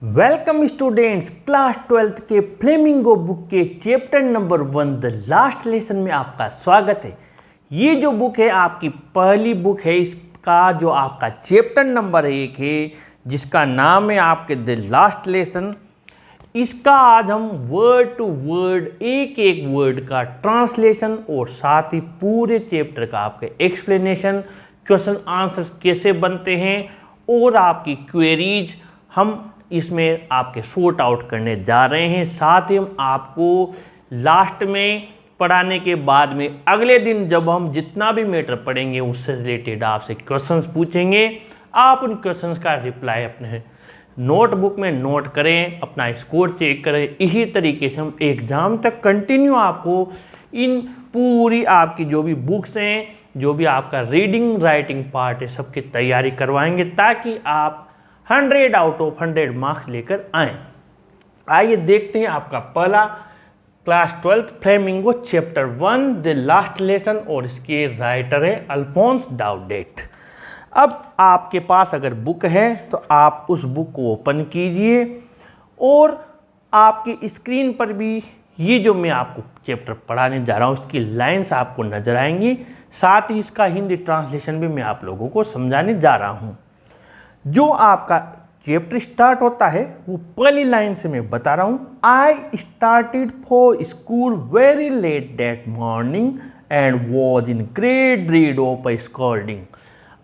Welcome students, class 12th के flamingo book के chapter number 1 the last lesson में आपका स्वागत है। ये जो बुक है आपकी पहली बुक है। इसका जो आपका चैप्टर नंबर 1 है जिसका नाम है आपके द लास्ट लेसन, इसका आज हम वर्ड टू वर्ड एक एक वर्ड का ट्रांसलेशन और साथ ही पूरे चैप्टर का आपके एक्सप्लेनेशन, क्वेश्चन आंसर्स कैसे बनते हैं और आपकी क्वेरीज हम इसमें आपके सॉर्ट आउट करने जा रहे हैं। साथ ही हम आपको लास्ट में पढ़ाने के बाद में अगले दिन जब हम जितना भी मैटर पढ़ेंगे उससे रिलेटेड आपसे क्वेश्चंस पूछेंगे। आप उन क्वेश्चंस का रिप्लाई अपने नोटबुक में नोट करें, अपना स्कोर चेक करें। इसी तरीके से हम एग्ज़ाम तक कंटिन्यू आपको इन पूरी आपकी जो भी बुक्स हैं, जो भी आपका रीडिंग राइटिंग पार्ट है, सबकी तैयारी करवाएंगे ताकि आप 100 आउट ऑफ 100 मार्क्स लेकर आएँ। आइए देखते हैं आपका पहला class 12th flamingo chapter 1 the last lesson, और इसके राइटर है अल्फोंस डाउडेट। अब आपके पास अगर बुक है तो आप उस बुक को ओपन कीजिए और आपकी स्क्रीन पर भी ये जो मैं आपको चैप्टर पढ़ाने जा रहा हूँ उसकी लाइंस आपको नजर आएंगी। साथ ही इसका हिंदी ट्रांसलेशन भी मैं आप लोगों को समझाने जा रहा हूँ। जो आपका चैप्टर स्टार्ट होता है वो पहली लाइन से मैं बता रहा हूँ। I started for school very let that morning and was in great read of a scolding.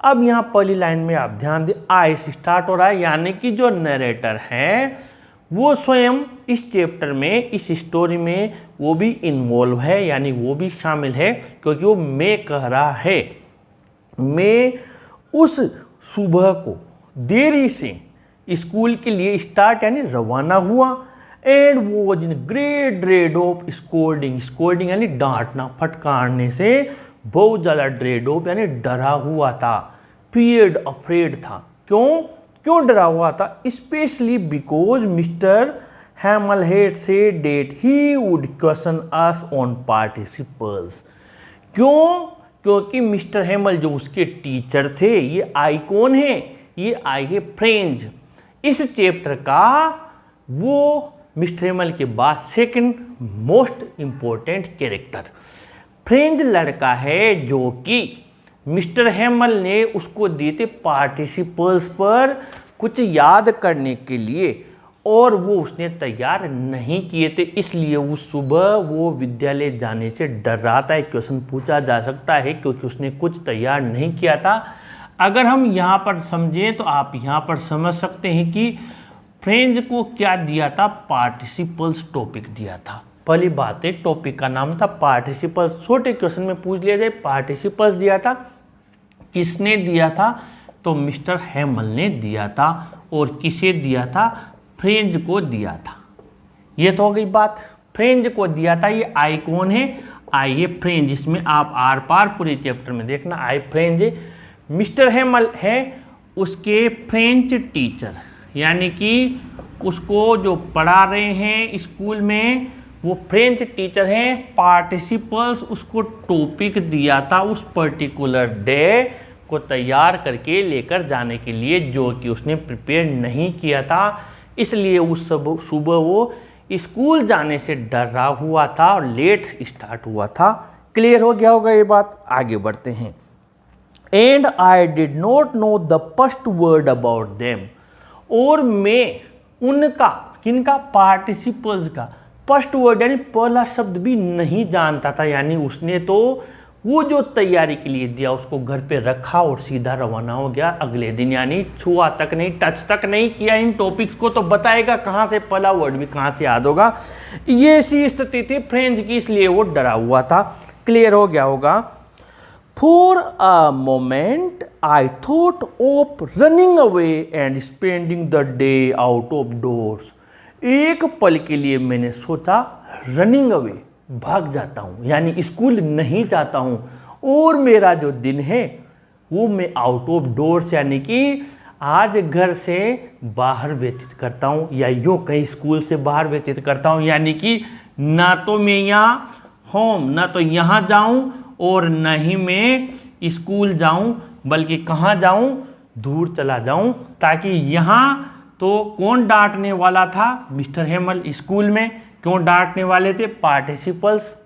अब यहाँ पहली लाइन में आप ध्यान दें, आई से स्टार्ट हो रहा है, यानी कि जो नरेटर हैं वो स्वयं इस चैप्टर में, इस स्टोरी में वो भी इन्वॉल्व है, यानी वो भी शामिल है, क्योंकि वो मैं कह रहा है। मैं उस सुबह को देरी से स्कूल के लिए स्टार्ट यानी रवाना हुआ। And was in great dread of scolding, scolding यानी डांटना फटकारने से बहुत ज़्यादा ड्रेड ऑफ यानी डरा हुआ था। फियर्ड अफ्रेड था। क्यों डरा हुआ था? Specially because mister हैमल had said that he would question us on participles. क्योंकि मिस्टर हैमल जो उसके टीचर थे, ये आई कौन है? ये आई है फ्रेंच, इस चैप्टर का वो मिस्टर हैमल के बाद second most important character. French लड़का है जो कि मिस्टर हैमल ने उसको दिए थे पार्टिसिपल्स पर कुछ याद करने के लिए, और वो उसने तैयार नहीं किए थे, इसलिए उस सुबह वो विद्यालय जाने से डर रहा था। एक क्वेश्चन पूछा जा सकता है क्योंकि उसने कुछ तैयार नहीं किया था। अगर हम यहाँ पर समझें तो आप यहाँ पर समझ सकते हैं कि फ्रेंच को क्या दिया था? पार्टिसिपल्स टॉपिक दिया था। पहली बात है, टॉपिक का नाम था पार्टिसिपल्स। छोटे क्वेश्चन में पूछ लिया जाए, पार्टिसिपल्स दिया था। किसने दिया था? तो मिस्टर हैमल ने दिया था। और किसे दिया था? फ्रेंच को दिया था। ये तो हो गई बात, फ्रेंच को दिया था। ये आई कौन है? आई है फ्रेंच, जिसमें आप आर पार पूरे चैप्टर में देखना आई फ्रेंच है। मिस्टर हैमल है उसके फ्रेंच टीचर, यानी कि उसको जो पढ़ा रहे हैं स्कूल में वो फ्रेंच टीचर हैं। पार्टिसिपल्स उसको टॉपिक दिया था उस पर्टिकुलर डे को तैयार करके लेकर जाने के लिए, जो कि उसने प्रिपेयर नहीं किया था, इसलिए उस सुबह वो स्कूल जाने से डर रहा हुआ था और लेट स्टार्ट हुआ था। क्लियर हो गया होगा ये बात? आगे बढ़ते हैं। And I did not know the first word about them, और मैं उनका, किनका? पार्टिसिपल्स का फर्स्ट वर्ड यानी पहला शब्द भी नहीं जानता था। यानी उसने तो वो जो तैयारी के लिए दिया उसको घर पे रखा और सीधा रवाना हो गया अगले दिन, यानी छुआ तक नहीं, टच तक नहीं किया इन टॉपिक्स को। तो बताएगा कहाँ से, पहला वर्ड भी कहाँ से याद होगा? ये ऐसी स्थिति थी फ्रेंच की, इसलिए वो डरा हुआ था। क्लियर हो गया होगा? For a moment, I thought of running away and spending the day out of doors. एक पल के लिए मैंने सोचा रनिंग अवे, भाग जाता हूँ, यानी स्कूल नहीं जाता हूँ, और मेरा जो दिन है वो मैं आउट ऑफ डोर्स यानी कि आज घर से बाहर व्यतीत करता हूँ, या यूँ कहीं स्कूल से बाहर व्यतीत करता हूँ। यानी कि ना तो मैं यहाँ होम, ना तो यहाँ जाऊँ और न ही मैं स्कूल जाऊं, बल्कि कहाँ जाऊं? दूर चला जाऊं, ताकि यहाँ तो कौन डांटने वाला था? मिस्टर हेमल। स्कूल में क्यों डांटने वाले थे? पार्टिसिपल्स।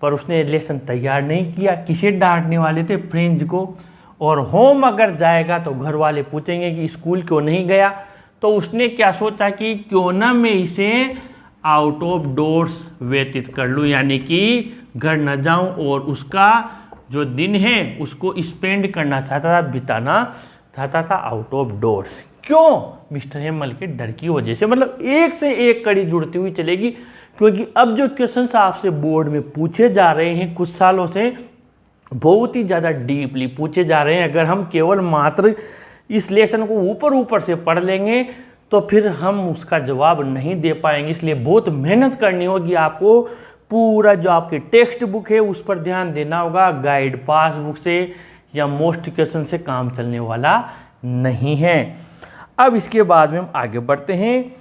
पर उसने लेसन तैयार नहीं किया। किसे डांटने वाले थे? फ्रेंड्स को। और होम अगर जाएगा तो घर वाले पूछेंगे कि स्कूल क्यों नहीं गया। तो उसने क्या सोचा कि क्यों ना मैं इसे आउट ऑफ डोर्स व्यतीत कर लूँ, यानी कि घर न जाऊं और उसका जो दिन है उसको स्पेंड करना चाहता था, बिताना चाहता था आउट ऑफ डोर्स। क्यों? मिस्टर हेमल के डर की वजह से। मतलब एक से एक कड़ी जुड़ती हुई चलेगी, क्योंकि अब जो क्वेश्चंस आपसे बोर्ड में पूछे जा रहे हैं कुछ सालों से बहुत ही ज़्यादा डीपली पूछे जा रहे हैं। अगर हम केवल मात्र इस लेसन को ऊपर ऊपर से पढ़ लेंगे तो फिर हम उसका जवाब नहीं दे पाएंगे। इसलिए बहुत मेहनत करनी होगी आपको। पूरा जो आपकी टेक्स्ट बुक है उस पर ध्यान देना होगा। गाइड पास बुक से या मोस्ट क्वेश्चन से काम चलने वाला नहीं है। अब इसके बाद में हम आगे बढ़ते हैं।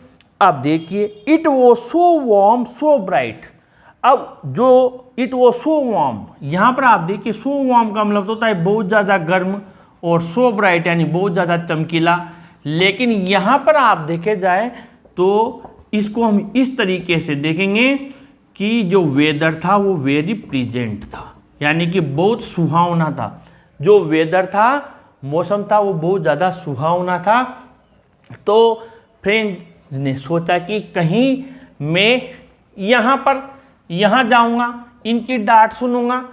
अब देखिए, it was so warm so bright. अब जो इट वॉज सो वार्म, यहाँ पर आप देखिए सो वार्म का मतलब होता है बहुत ज़्यादा गर्म, और सो ब्राइट यानी बहुत ज़्यादा चमकीला। लेकिन यहाँ पर आप देखे जाए तो इसको हम इस तरीके से देखेंगे कि जो वेदर था वो वेरी प्लीजेंट था, यानी कि बहुत सुहावना था। जो वेदर था, मौसम था, वो बहुत ज़्यादा सुहावना था। तो फ्रेंड्स ने सोचा कि कहीं मैं यहाँ जाऊँगा, इनकी डांट सुनूंगा,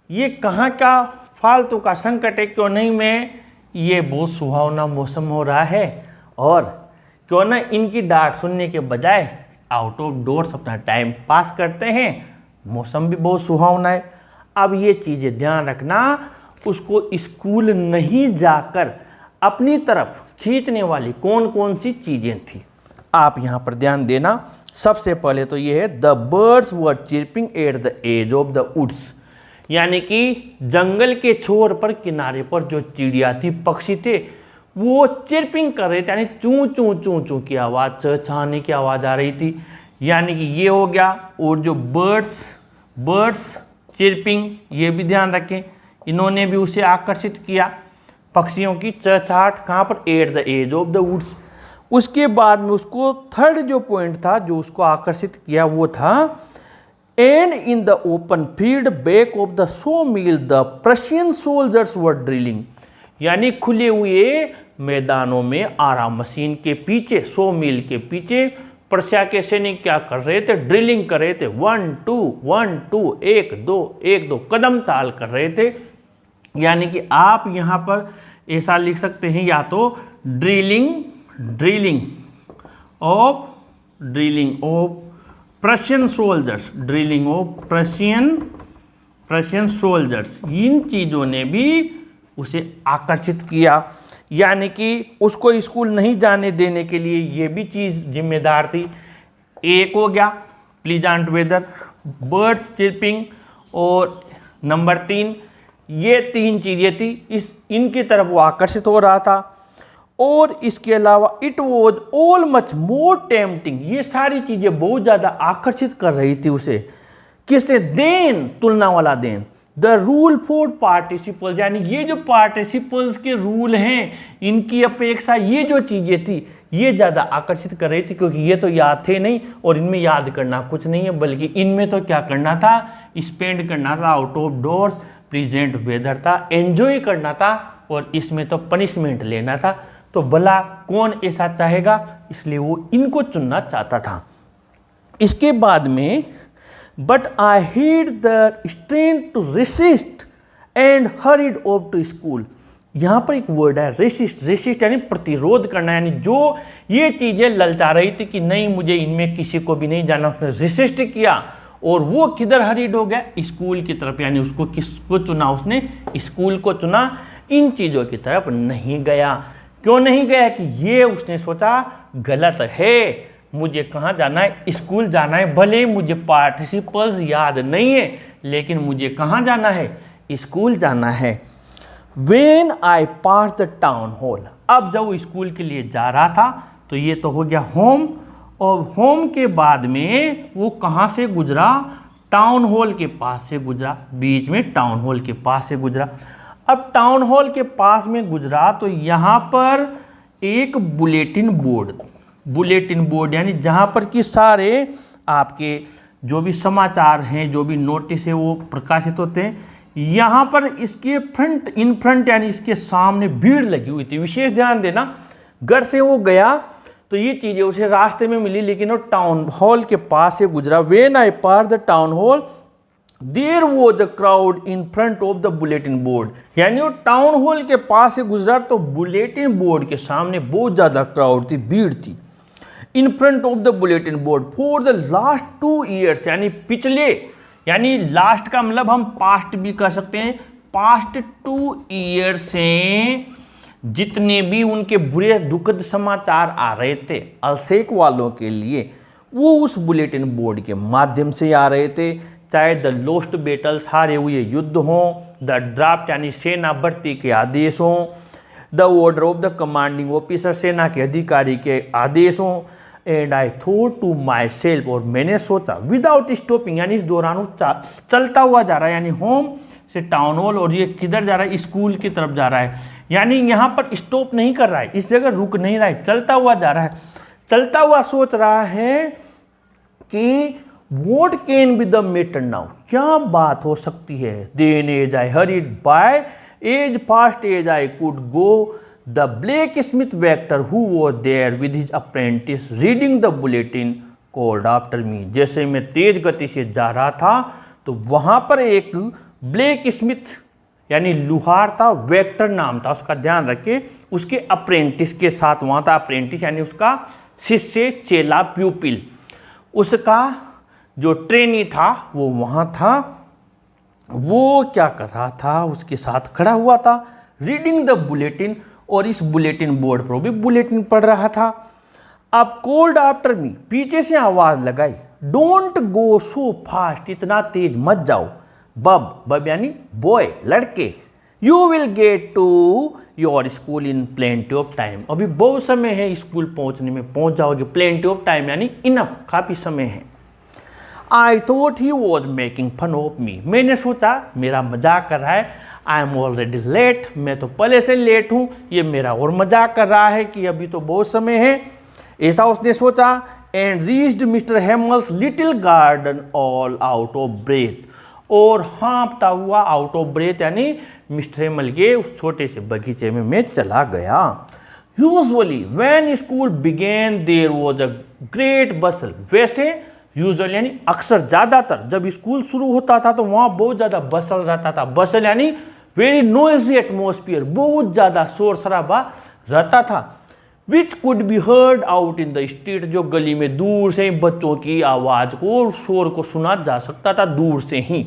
ये कहाँ का फालतू का संकट है, क्यों नहीं मैं, ये बहुत सुहावना मौसम हो रहा है और क्यों ना इनकी डांट सुनने के बजाय आउट ऑफ डोर्स अपना टाइम पास करते हैं, मौसम भी बहुत सुहावना है। अब ये चीज़ें ध्यान रखना, उसको स्कूल नहीं जाकर अपनी तरफ खींचने वाली कौन कौन सी चीज़ें थी, आप यहाँ पर ध्यान देना। सबसे पहले तो ये है the birds were chirping at the edge of the woods, यानी कि जंगल के छोर पर किनारे पर जो चिड़िया थी, पक्षी थे, वो चिर्पिंग कर रहे थे, यानी चूं चूं चूं चूं की आवाज़, चहचहाने की आवाज़ आ रही थी, यानी कि ये हो गया। और जो बर्ड्स चिर्पिंग, ये भी ध्यान रखें, इन्होंने भी उसे आकर्षित किया, पक्षियों की चहचहाट। कहाँ पर? At the edge of the woods. उसके बाद में उसको थर्ड जो पॉइंट था जो उसको आकर्षित किया वो था and in the open field back of the so mill the Prussian soldiers were drilling, यानी खुले हुए मैदानों में आराम मशीन के पीछे, सो मिल के पीछे प्रशिया के सैनिक क्या कर रहे थे? ड्रिलिंग कर रहे थे। 1 2 1 2 1 2 1 2 कदम ताल कर रहे थे। यानी कि आप यहाँ पर ऐसा लिख सकते हैं, या तो drilling of Prussian soldiers, drilling of Prussian soldiers, इन चीज़ों ने भी उसे आकर्षित किया। यानी कि उसको स्कूल नहीं जाने देने के लिए ये भी चीज़ जिम्मेदार थी। एक हो गया प्लीजेंट वेदर, बर्ड्स चिर्पिंग, और नंबर 3, ये 3 चीज़ें थी, इनकी तरफ वो आकर्षित हो रहा था। और इसके अलावा it was all much more tempting, ये सारी चीज़ें बहुत ज़्यादा आकर्षित कर रही थी उसे। किससे? देन, तुलना वाला then. The rule for participles, यानी ये जो पार्टिसिपल्स के रूल हैं, इनकी अपेक्षा ये जो चीज़ें थी ये ज़्यादा आकर्षित कर रही थी, क्योंकि ये तो याद थे नहीं और इनमें याद करना कुछ नहीं है, बल्कि इनमें तो क्या करना था? स्पेंड करना था, out of doors, pleasant weather था, एंजॉय करना था, और इसमें तो पनिशमेंट लेना था। तो भला कौन ऐसा चाहेगा? इसलिए वो इनको चुनना चाहता था। इसके बाद में but I had the strength to resist and hurried off to school, यहाँ पर एक वर्ड है रेसिस्ट यानी प्रतिरोध करना, यानी जो ये चीज़ें ललचा रही थी कि नहीं मुझे इनमें किसी को भी नहीं जाना, उसने रेसिस्ट किया और वो किधर हरीड हो गया? स्कूल की तरफ। यानी उसको किसको चुना? उसने स्कूल को चुना, इन चीज़ों की तरफ नहीं गया। क्यों नहीं गया? कि ये उसने सोचा गलत है, मुझे कहाँ जाना है? स्कूल जाना है। भले ही मुझे पार्टिसिपल्स याद नहीं है, लेकिन मुझे कहाँ जाना है? स्कूल जाना है। When I passed the town hall, अब जब वो स्कूल के लिए जा रहा था तो ये तो हो गया होम, और होम के बाद में वो कहाँ से गुजरा? टाउन हॉल के पास से गुजरा, बीच में टाउन हॉल के पास से गुजरा। अब टाउन हॉल के पास में गुजरा तो यहाँ पर एक बुलेटिन बोर्ड यानी जहाँ पर कि सारे आपके जो भी समाचार हैं, जो भी नोटिस है वो प्रकाशित होते हैं। यहाँ पर इसके इन फ्रंट यानी इसके सामने भीड़ लगी हुई थी। विशेष ध्यान देना, घर से वो गया तो ये चीज़ें उसे रास्ते में मिली, लेकिन वो टाउन हॉल के पास से गुजरा। When I passed the town hall there was a crowd in front of the bulletin board. यानी वो टाउन हॉल के पास से गुजरा तो बुलेटिन बोर्ड के सामने बहुत ज़्यादा क्राउड थी, भीड़ थी। इन front of the bulletin board for the last 2 years, यानी पिछले, यानी लास्ट का मतलब हम पास्ट भी कह सकते हैं। पास्ट 2 years से जितने भी उनके बुरे दुखद समाचार आ रहे थे अल्सेक वालों के लिए, वो उस बुलेटिन बोर्ड के माध्यम से आ रहे थे। चाहे द लोस्ट बेटल्स, हारे हुए युद्ध हों, द ड्राफ्ट यानी सेना भर्ती के आदेश हों, the order of the commanding officer, सेना के अधिकारी के आदेश हों। And I thought to myself, और मैंने सोचा, विदाउट स्टॉपिंग, यानी इस दौरान वो चलता हुआ जा रहा है, यानी होम से टाउन हॉल, और ये किधर जा रहा है, स्कूल की तरफ जा रहा है। यानी यहाँ पर स्टॉप नहीं कर रहा है, इस जगह रुक नहीं रहा है, चलता हुआ जा रहा है। चलता हुआ सोच रहा है कि What can be the matter now? क्या बात हो सकती है? Then as I hurried by, as fast as I could go, the blacksmith Vector, who was there with his apprentice reading the bulletin, called after me. जैसे मैं तेज गति से जा रहा था तो वहाँ पर एक ब्लैक स्मिथ यानी लुहार था, वेक्टर नाम था उसका, ध्यान रखिए। उसके अप्रेंटिस के साथ वहाँ था, अप्रेंटिस यानी उसका शिष्य, चेला, प्यूपिल, उसका जो ट्रेनी था वो वहाँ था। वो क्या कर रहा था, उसके साथ खड़ा हुआ था, रीडिंग द बुलेटिन, और इस बुलेटिन बोर्ड पर भी बुलेटिन पढ़ रहा था। अब कॉल्ड आफ्टर मी, पीछे से आवाज़ लगाई, डोंट गो सो फास्ट, इतना तेज मत जाओ। बब यानी बॉय, लड़के, you will get to your school in plenty of time, अभी बहुत समय है स्कूल पहुँचने में, पहुँच जाओगे। प्लेंटी ऑफ टाइम यानी इनफ, काफ़ी समय है। I thought he was making fun of me, मैंने सोचा मेरा मजाक कर रहा है। आई एम ऑलरेडी लेट, मैं तो पहले से लेट हूँ, ये मेरा और मजाक कर रहा है कि अभी तो बहुत समय है, ऐसा उसने सोचा। And reached mister Hamel's little garden all out of breath, और हाँफता हुआ, आउट ऑफ ब्रेथ यानी मिस्टर हेमल के उस छोटे से बगीचे में मैं चला गया। Usually when school began there was a great bustle, वैसे यूजुअली यानी अक्सर, ज़्यादातर जब स्कूल शुरू होता था तो वहाँ बहुत ज़्यादा बसल रहता था। बसल यानी वेरी नॉइजी एटमोसफियर, बहुत ज़्यादा शोर शराबा रहता था। Which could be heard out in the street, जो गली में दूर से बच्चों की आवाज़ को, शोर को सुना जा सकता था दूर से ही।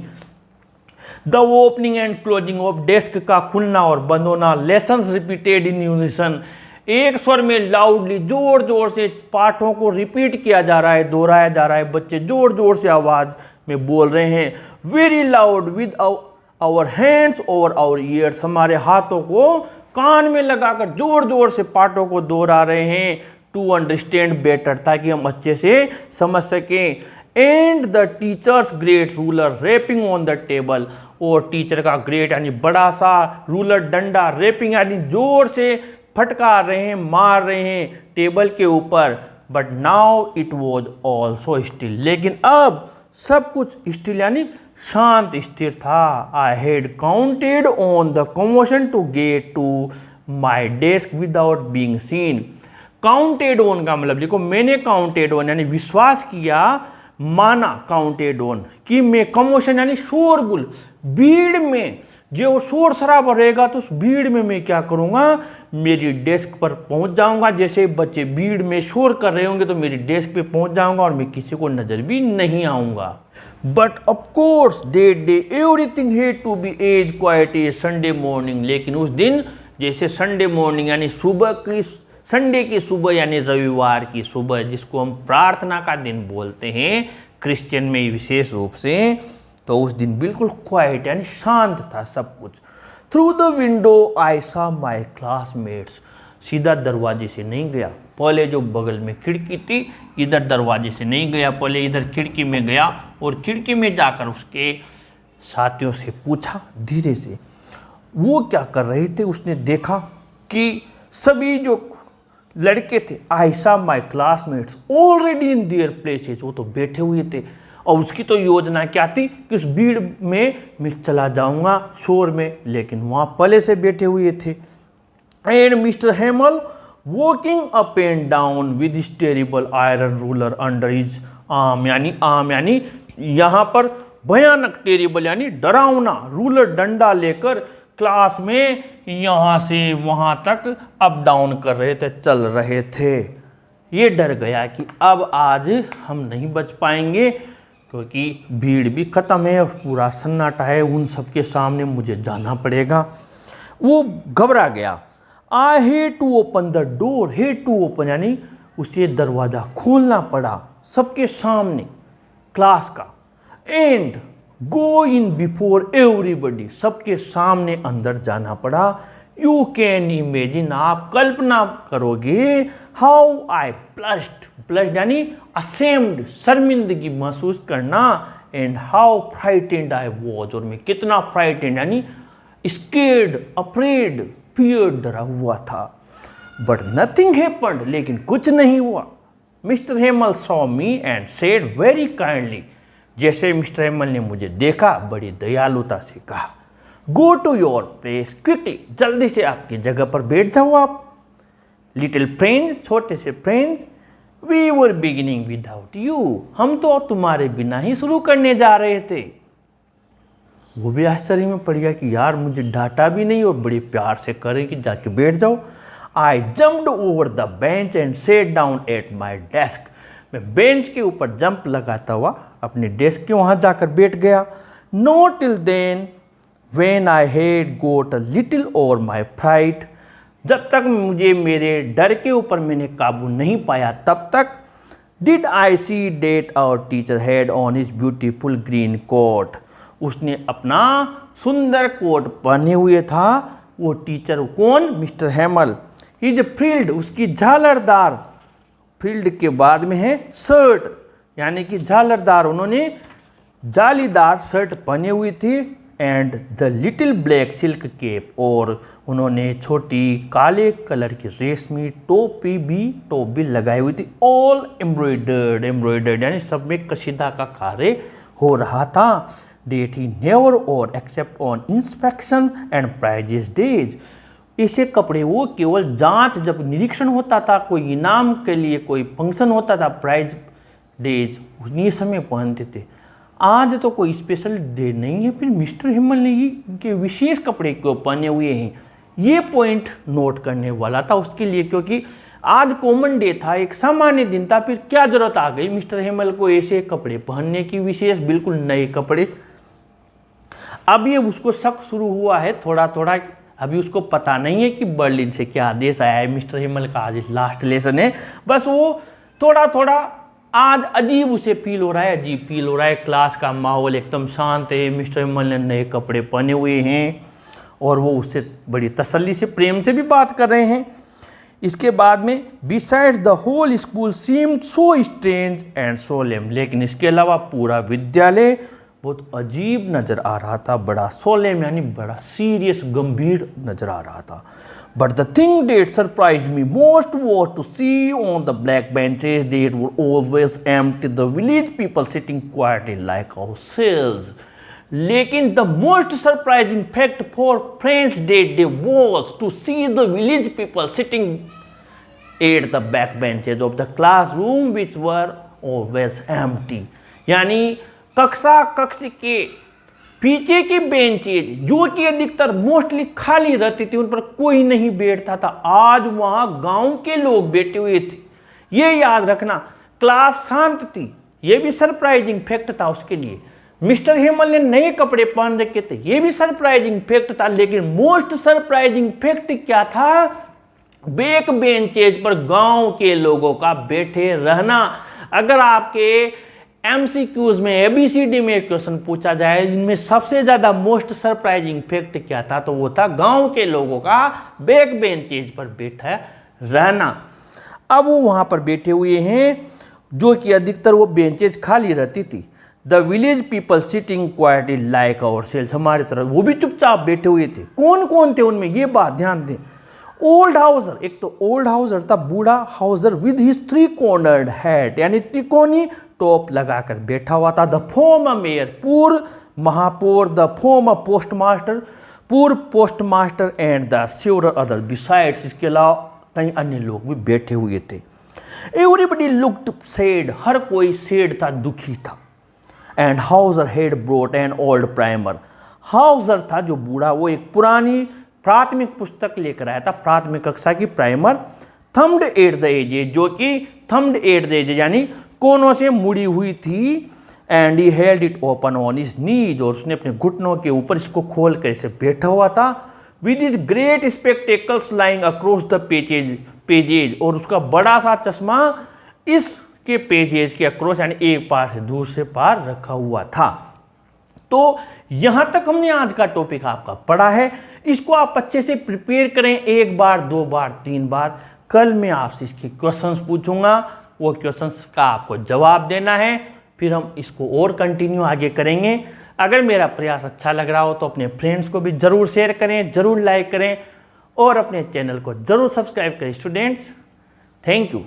The opening and closing of desk, का खुलना और बंद होना। लेसन्स रिपीटेड इन यूनिसन, एक स्वर में लाउडली, जोर जोर से पाठों को रिपीट किया जा रहा है, दोहराया जा रहा है, बच्चे जोर जोर से आवाज़ में बोल रहे हैं। Very loud with our hands over our ears, हमारे हाथों को कान में लगाकर जोर जोर से पाठों को दोहरा रहे हैं। टू अंडरस्टैंड बेटर, ताकि हम अच्छे से समझ सकें। And the teacher's great ruler rapping on the table, और टीचर का ग्रेट यानी बड़ा सा, रूलर डंडा, रैपिंग यानी जोर से फटकार रहे हैं, मार रहे हैं टेबल के ऊपर। But now it was also still, लेकिन अब सब कुछ स्टिल यानी शांत, स्थिर था। I had counted on the commotion to get to my desk without being seen. Counted on का मतलब देखो, मैंने काउंटेड ऑन यानी विश्वास किया, माना काउंटेड ऑन कि मैं, कमोशन यानी शोरगुल, भीड़ में जो शोर शराबा रहेगा तो उस भीड़ में मैं क्या करूँगा, मेरी डेस्क पर पहुँच जाऊँगा। जैसे बच्चे भीड़ में शोर कर रहे होंगे तो मेरी डेस्क पे पहुँच जाऊँगा और मैं किसी को नज़र भी नहीं आऊँगा। But of course that day everything had to be as quiet a Sunday morning, लेकिन उस दिन जैसे संडे मॉर्निंग यानी सुबह की, संडे की सुबह यानी रविवार की सुबह, जिसको हम प्रार्थना का दिन बोलते हैं क्रिश्चियन में विशेष रूप से, तो उस दिन बिल्कुल क्वाइट यानी शांत था सब कुछ। Through the window I saw my classmates, सीधा दरवाजे से नहीं गया, पहले जो बगल में खिड़की थी इधर दरवाजे से नहीं गया, पहले इधर खिड़की में गया और खिड़की में जाकर उसके साथियों से पूछा धीरे से वो क्या कर रहे थे। उसने देखा कि सभी जो लड़के थे। आई सा my classmates already in their places, वो तो बैठे हुए थे। और उसकी तो योजना क्या थी कि उस भीड़ में मैं चला जाऊंगा शोर में, लेकिन वहाँ पहले से बैठे हुए थे। And mister Hamel walking up and down with his terrible iron ruler under his arm, यानी यहाँ पर भयानक, टेरिबल यानी डरावना, रूलर डंडा लेकर क्लास में यहाँ से वहाँ तक अप डाउन कर रहे थे, चल रहे थे। ये डर गया कि अब आज हम नहीं बच पाएंगे, क्योंकि भीड़ भी ख़त्म है और पूरा सन्नाटा है, उन सबके सामने मुझे जाना पड़ेगा। वो घबरा गया। I had to open the door, had to open यानी उसे दरवाज़ा खोलना पड़ा सबके सामने क्लास का। And go in before everybody, सबके सामने अंदर जाना पड़ा। यू कैन इमेजिन, आप कल्पना करोगे, हाउ आई ब्लश्ड यानी असेम्ड, शर्मिंदगी महसूस करना। And how frightened I was, और मैं कितना फ्राइटेंड यानी स्केर्ड, अफ्रेड, फियर, डरा हुआ था। बट नथिंग हैपेंड, लेकिन कुछ नहीं हुआ। Mister Hamel saw me and said very kindly, जैसे मिस्टर हेमल ने मुझे देखा बड़ी दयालुता से कहा, go to your place quickly, जल्दी से आपकी जगह पर बैठ जाओ आप। लिटिल फ्रेंड्स, छोटे से friends, we were beginning without you, हम तो तुम्हारे बिना ही शुरू करने जा रहे थे। वो भी आश्चर्य में पड़ गया कि यार मुझे डांटा भी नहीं और बड़े प्यार से करे कि जाके बैठ जाओ। आई jumped over the bench and set down at my desk, मैं बेंच के ऊपर जंप लगाता हुआ अपने डेस्क के वहाँ जाकर बैठ गया। No till then when I had got a little over my fright, जब तक मुझे मेरे डर के ऊपर मैंने काबू नहीं पाया तब तक। Did I see that our teacher had on his beautiful green coat, उसने अपना सुंदर कोट पहने हुए था। वो टीचर कौन? मिस्टर हेमल। इज फ्रिल्ड, उसकी झालरदार, फील्ड के बाद में है शर्ट, यानी कि झालरदार, उन्होंने जालीदार शर्ट पहनी हुई थी। And the little black silk cap, और उन्होंने छोटी काले कलर की रेशमी टोपी भी लगाई हुई थी। ऑल एम्ब्रॉयडर्ड यानी सब में कशीदा का कार्य हो रहा था। That he never wore except on inspection and prizes days, ऐसे कपड़े वो केवल जांच, जब निरीक्षण होता था, कोई इनाम के लिए कोई फंक्शन होता था, प्राइज डेज, उन्हीं समय पहनते थे। आज तो कोई स्पेशल डे नहीं है, फिर मिस्टर हेमल ने ये इनके विशेष कपड़े क्यों पहने हुए हैं, ये पॉइंट नोट करने वाला था उसके लिए, क्योंकि आज कॉमन डे था, एक सामान्य दिन था, फिर क्या जरूरत आ गई मिस्टर हेमल को ऐसे कपड़े पहनने की, विशेष बिल्कुल नए कपड़े। अब ये उसको शक शुरू हुआ है थोड़ा थोड़ा, अभी उसको पता नहीं है कि बर्लिन से क्या आदेश आया है। मिस्टर हेमल का आज लास्ट लेसन है, बस वो थोड़ा थोड़ा आज अजीब उसे फील हो रहा है, अजीब फील हो रहा है। क्लास का माहौल एकदम शांत है, मिस्टर हेमल ने नए कपड़े पहने हुए हैं और वो उससे बड़ी तसल्ली से, प्रेम से भी बात कर रहे हैं। इसके बाद में besides the whole school seemed so strange and solemn, लेकिन इसके अलावा पूरा विद्यालय बहुत अजीब नज़र आ रहा था, बड़ा सोलेम यानी बड़ा सीरियस, गंभीर नज़र आ रहा था। But the thing that surprise me most was to see on the black benches that were always empty the village people sitting quietly like ourselves. लेकिन the most surprising fact for friends that day was to see the village people sitting at the back benches of the classroom which were always empty, यानी कक्ष के पीछे की benches जो कि अधिकतर mostly खाली रहती थी, उन पर कोई नहीं बैठता था, आज वहाँ गांव के लोग बैठे हुए थे। ये याद रखना, क्लास शांत थी, ये भी सरप्राइजिंग फैक्ट था उसके लिए। मिस्टर हेमल ने नए कपड़े पहन रखे थे, ये भी सरप्राइजिंग फैक्ट था। लेकिन मोस्ट सरप्राइजिंग फैक्ट क्या था? बैक बेंचेज पर गांव के लोगों का बैठे रहना। अगर आपके MCQs में ABCD में क्वेश्चन पूछा जाए इनमें सबसे ज़्यादा मोस्ट सरप्राइजिंग फैक्ट क्या था, तो वो था गांव के लोगों का बैक बेंचेज पर बैठा रहना। अब वो वहाँ पर बैठे हुए हैं, जो कि अधिकतर वो बेंचेज खाली रहती थी। The village people sitting quietly like ourselves, हमारी तरह वो भी चुपचाप बैठे हुए थे। कौन कौन थे उनमें, ये बात ध्यान दें। ओल्ड हाउसर, एक तो ओल्ड हाउसर था बूढ़ा, Hauser with his 3 cornered hat यानी त्रिकोणी टोप लगाकर बैठा हुआ था। द फॉर्मर मेयर, पूर्व महापौर, द फॉर्मर पोस्टमास्टर, पूर्व postmaster and the several other besides, इसके अलावा कई अन्य लोग भी बैठे हुए थे। एवरीबडी लुक्ड सैड, हर कोई सैड था, दुखी था। And Hauser had brought an old primer, Hauser था जो बूढ़ा, वो एक पुरानी प्राथमिक पुस्तक लेकर आया था, प्राथमिक कक्षा की primer. Thumbed at the edges, जो कि थम्ड एट द एजेज यानी कोनों से मुड़ी हुई थी। And he held it open on his knees, और उसने अपने घुटनों के ऊपर इसको खोल कर इसे बैठा हुआ था। With his great spectacles lying across the pages, और उसका बड़ा सा चश्मा इसके पेजेज के अक्रॉस यानी एक पार से दूसरे पार रखा हुआ था। तो यहाँ तक हमने आज का टॉपिक आपका पढ़ा है। इसको आप अच्छे से प्रिपेयर करें, 1 बार 2 बार 3 बार। कल मैं आपसे इसके क्वेश्चंस पूछूंगा, वो क्वेश्चंस का आपको जवाब देना है, फिर हम इसको और कंटिन्यू आगे करेंगे। अगर मेरा प्रयास अच्छा लग रहा हो तो अपने फ्रेंड्स को भी ज़रूर शेयर करें, ज़रूर लाइक करें और अपने चैनल को ज़रूर सब्सक्राइब करें स्टूडेंट्स। Thank you.